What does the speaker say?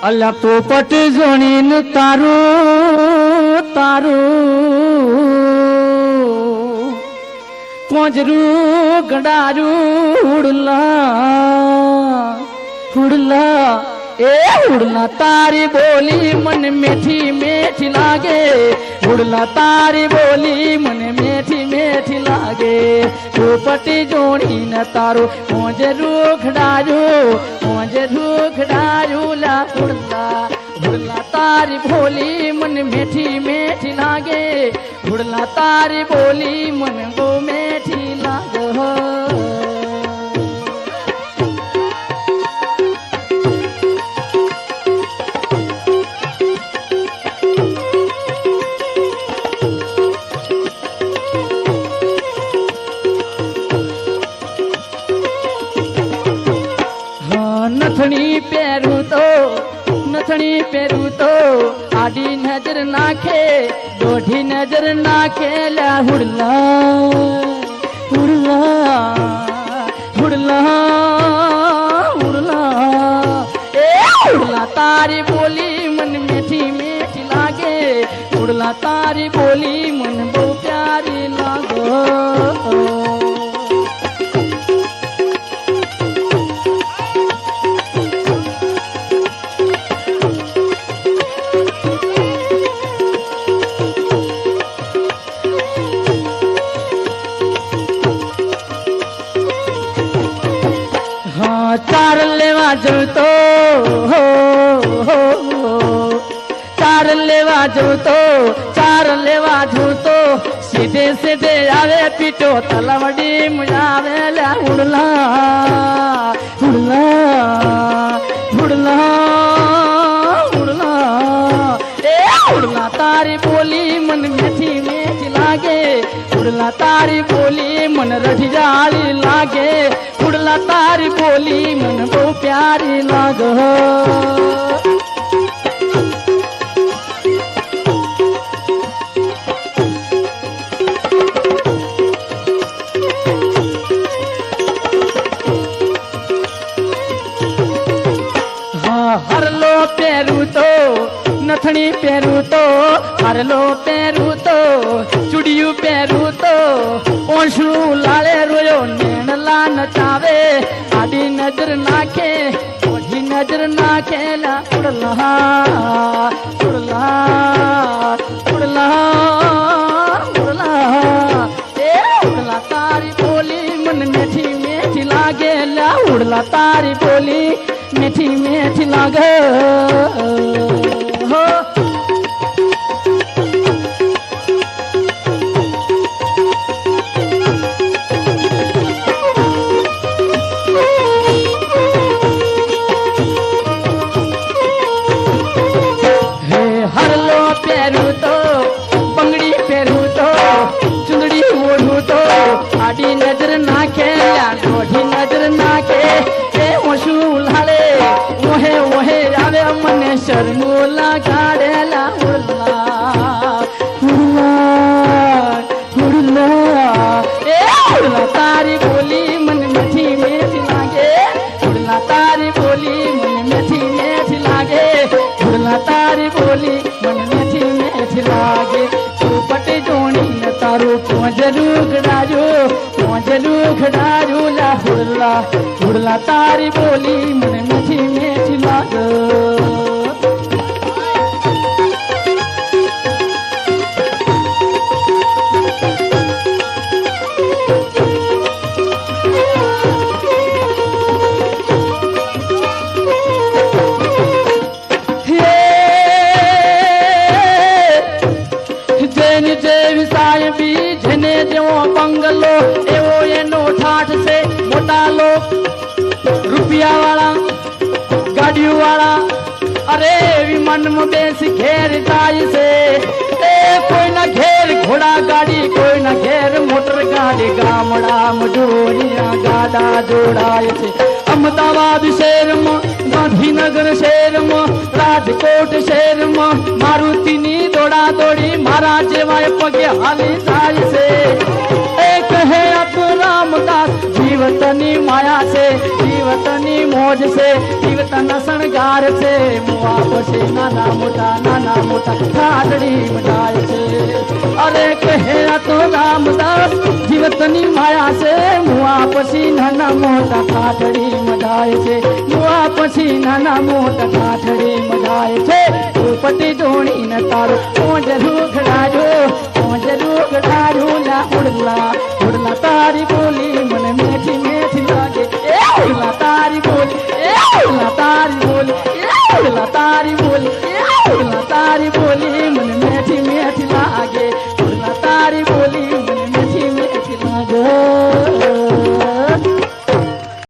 અલ્યા પોપટ જોણીને તારું તારું પોંજરું ગડારું હુડલા એ હુડલા તારી બોલી મને મીઠી મીઠી લાગે હુડલા તારી બોલી મને મીઠી મીઠી લાગે પોપટી જોડીને તારું પોંજરું ખડાયું લા હુડલા તારી બોલી મને મીઠી મીઠી લાગે હુડલા તારી બોલી મને બહુ મીઠી લાગે નથણી પહેરું તો આડી નજર નાખે દોઢી નજર નાખે લા હુડલા તારી બોલી મને મીઠી મીઠી લાગે હુડલા તારી બોલી મને બહુ પ્યારી લાગે चार लेवा जो तो चार लेवा जो तो सीधे सीधे आवे पीटो तलवड़ी मुझावे ला हुड़ला तारी बोली मन मीठी मीठी लागे हुड़ला तारी बोली मन रठियाली लागे हुड़ला तारी बोली मन बहु प्यारी लागे हरलो पेरू तो नथनी पेरू तो हरलो पेरू तो चुड़ियू पेरू तो ओशू लाले रोयो नेणला नचावे आडी नजर नाखे ओढ़ी नजर नाखे ला उड़ला उड़ला उड़ला उड़ला ए उड़ला तारी बोली मन मीठी मीठी लागे ला उड़ला तारी बोली मीठी मीठी लागे हो हरलो पेरू तो बंगड़ी पेरू तो चुंदड़ी ओढ़ू तो आडी नजर नाखे डोढ़ी नजर नाखे ओशू लाले ओहे ओहे आवे मने शर्मूला गाड़ेला उड़ला उड़ला उड़ला ए उड़ला तारी बोली मन मीठी मीठी लागे उड़ला तारी बोली मन मीठी मीठी लागे उड़ला तारी बोली मन मीठी मीठी लागे पोपट जोड़ी न तारो पोंजरू खड़ायो ला हुड़ला तारी बोली मन मीठी मीठी लागे बंगलो एवो एनो ठाठ से मोटा लोग रुपया वाला गाड़ी वाला अरे विमान में बेस घेर जाय से कोई ना घेर घोड़ा गाड़ी कोई ना घेर मोटर गाड़ी गामड़ा मजूरिया गाड़ा जोड़ाय से अहमदाबाद शहर में गांधीनगर शहर में राजकोट शहर में मारुति नी दौड़ा दौड़ी महाराज जेवाय पगे हाली जाय से एक है अपना રામદાસ જીવતની માયા છે જીવતની મોજ છે જીવતના શણગાર છે મુવા પછી નાના મોટા ઠાઠડી મજાય છે અરે કહે તો રામદાસ જીવતની માયા છે મુવા પછી નાના મોટા ઠાઠડી મજાય છે મુવા પછી નાના મોટા ઠાઠડી મજાય છે ઉપટી જોડીને તારો કોંડ રૂખડા